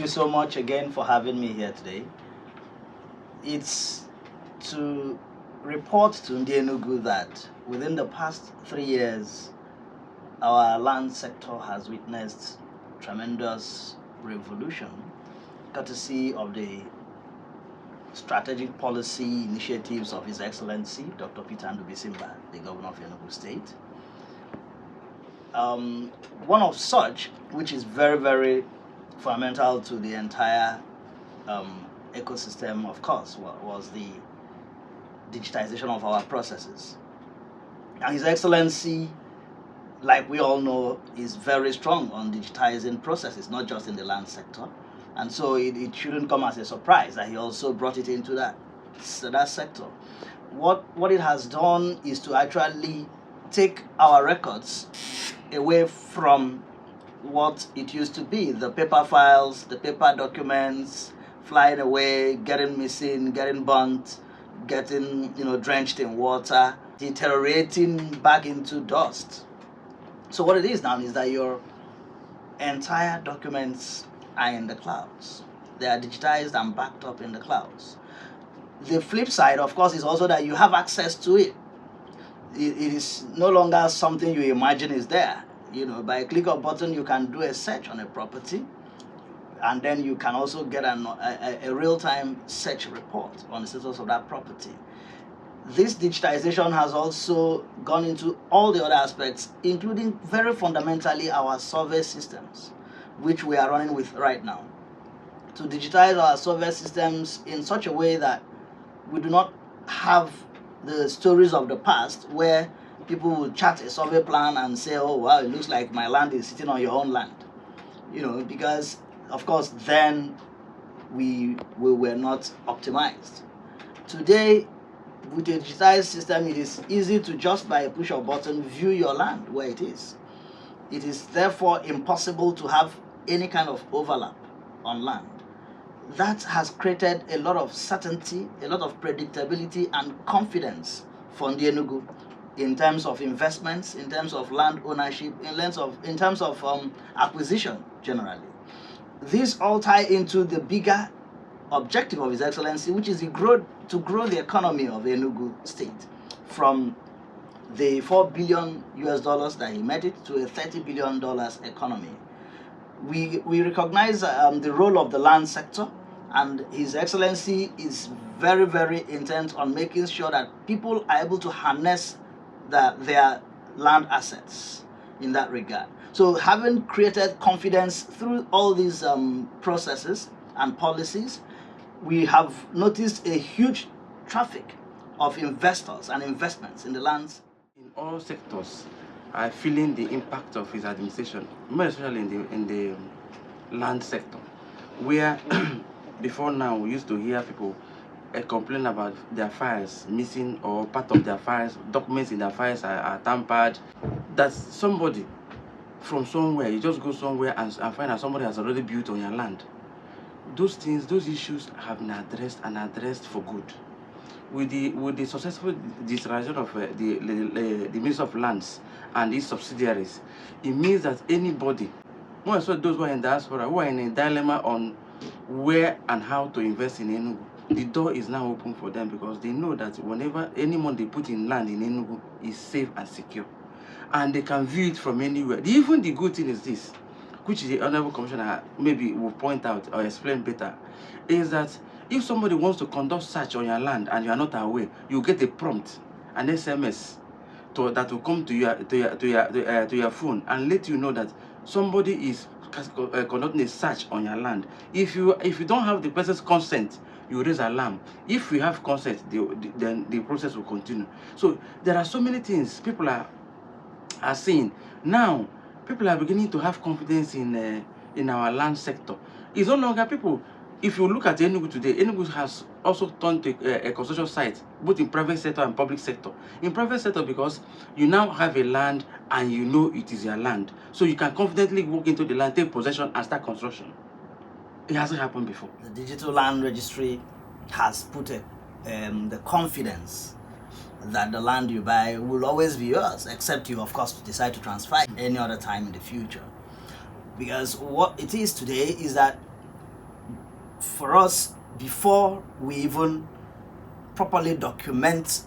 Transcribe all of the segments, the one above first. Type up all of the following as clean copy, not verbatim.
so much again for having me here today. It's to report to Ndi Enugu that within the past 3 years, our land sector has witnessed tremendous revolution, courtesy of the strategic policy initiatives of His Excellency Dr. Peter Ndubisimba, the Governor of Enugu State. One of such, which is very, very fundamental to the entire ecosystem, of course, was the digitization of our processes. And His Excellency, like we all know, is very strong on digitizing processes, not just in the land sector. And so it shouldn't come as a surprise that he also brought it into that sector. What it has done is to actually take our records away from what it used to be, the paper files, the paper documents, flying away, getting missing, getting burnt, getting drenched in water, deteriorating back into dust. So what it is now is that your entire documents are in the clouds. They are digitized and backed up in the clouds. The flip side, of course, is also that you have access to it. It is no longer something you imagine is there. By a click of a button, you can do a search on a property, and then you can also get a real-time search report on the status of that property. This digitization has also gone into all the other aspects, including very fundamentally our survey systems, which we are running with right now, to digitize our survey systems in such a way that we do not have the stories of the past where people will chart a survey plan and say, oh wow, it looks like my land is sitting on your own land. Because of course then we were not optimized. Today, with a digitized system, it is easy to just by a push of a button view your land where it is. It is therefore impossible to have any kind of overlap on land. That has created a lot of certainty, a lot of predictability and confidence for Ndi Enugu in terms of investments, in terms of land ownership, in terms of acquisition generally. These all tie into the bigger objective of His Excellency, which is to grow the economy of Enugu State from the $4 billion that he made it to a $30 billion economy. We recognize the role of the land sector, and His Excellency is very, very intent on making sure that people are able to harness their land assets in that regard. So having created confidence through all these processes and policies, we have noticed a huge traffic of investors and investments in the lands. In all sectors are feeling the impact of his administration, more especially in the land sector, where before now we used to hear people complain about their files missing, or part of their files, documents in their files are tampered. That somebody from somewhere, you just go somewhere and find out somebody has already built on your land. Those things, those issues have been addressed for good. With the successful digitalization of the Ministry of Lands and its subsidiaries, it means that anybody, more especially those who are in diaspora, who are in a dilemma on where and how to invest in Enugu, the door is now open for them, because they know that whenever any money they put in land in Enugu is safe and secure, and they can view it from anywhere. Even the good thing is this, which the Honorable Commissioner maybe will point out or explain better, is that if somebody wants to conduct search on your land and you are not aware, you get a prompt, an SMS that will come to your phone and let you know that somebody is conducting a search on your land. If you don't have the person's consent, you raise alarm. If you have consent, then the process will continue. So there are so many things people are seeing now. People are beginning to have confidence in our land sector. It's no longer people. If you look at Enugu today, Enugu has also turned to a construction site, both in private sector and public sector. In private sector, because you now have a land and you know it is your land, so you can confidently walk into the land, take possession, and start construction. It hasn't happened before. The digital land registry has put the confidence that the land you buy will always be yours, except you, of course, decide to transfer it any other time in the future. Because what it is today is that for us, before we even properly document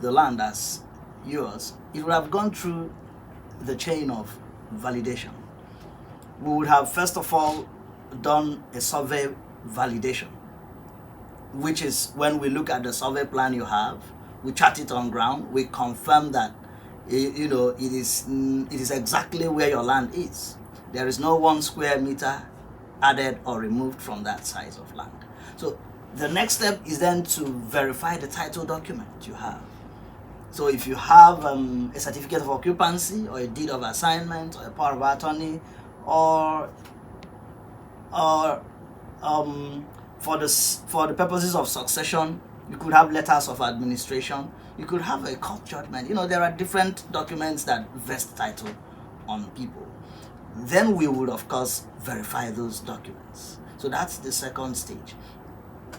the land as yours, it would have gone through the chain of validation. We would have first of all done a survey validation, which is when we look at the survey plan you have, we chart it on ground, we confirm that it is exactly where your land is. There is no 1 square meter added or removed from that size of land. So the next step is then to verify the title document you have. So if you have a certificate of occupancy or a deed of assignment or a power of attorney, or for the purposes of succession, you could have letters of administration, you could have a court judgment. There are different documents that vest title on people. Then we would, of course, verify those documents. So that's the second stage.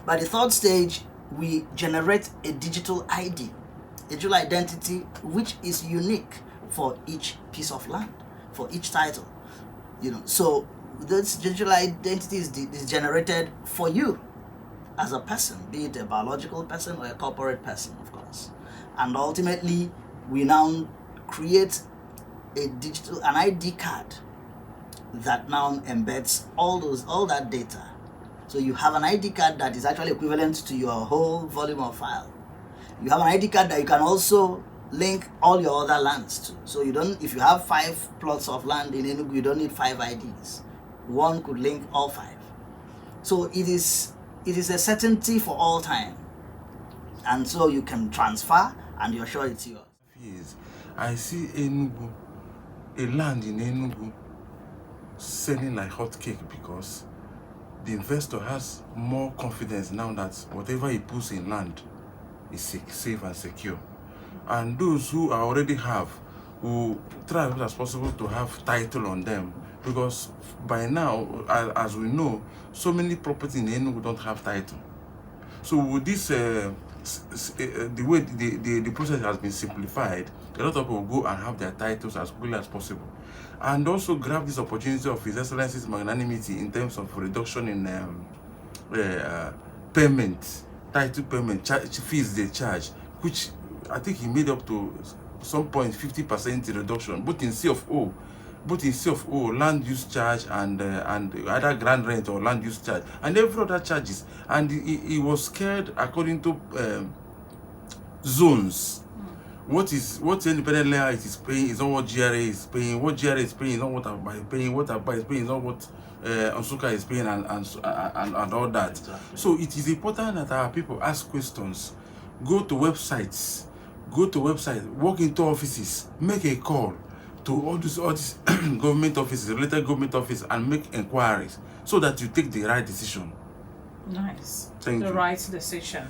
By the third stage, we generate a digital ID, a digital identity, which is unique for each piece of land, for each title. So this digital identity is generated for you as a person, be it a biological person or a corporate person, of course. And ultimately, we now create an ID card that now embeds all that data. So you have an ID card that is actually equivalent to your whole volume of file. You have an ID card that you can also link all your other lands to. So if you have 5 plots of land in Enugu, you don't need 5 IDs. One could link all 5. So it is a certainty for all time. And so you can transfer and you're sure it's yours. Yes, I see Enugu, a land in Enugu, selling like hotcake because the investor has more confidence now that whatever he puts in land is safe and secure. And those who already have will try as much as possible to have title on them, because by now, as we know, so many properties in Enugu don't have title. So with this, the way the process has been simplified, a lot of people will go and have their titles as quickly as possible, and also grab this opportunity of His Excellency's magnanimity in terms of reduction in payment, title payment, fees they charge, which I think he made up to some point 50% reduction, both in CFO, land use charge and either grand rent or land use charge and every other charges. And he was scared according to zones. What independent layer is paying is not what GRA is paying. What GRA is paying is not what Abba is paying. What Abba is paying is not what Onsuka is paying, and all that. Exactly. So it is important that our people ask questions, go to websites, walk into offices, make a call to all these government offices, related government offices, and make inquiries so that you take the right decision. Nice. Thank you. The right decision.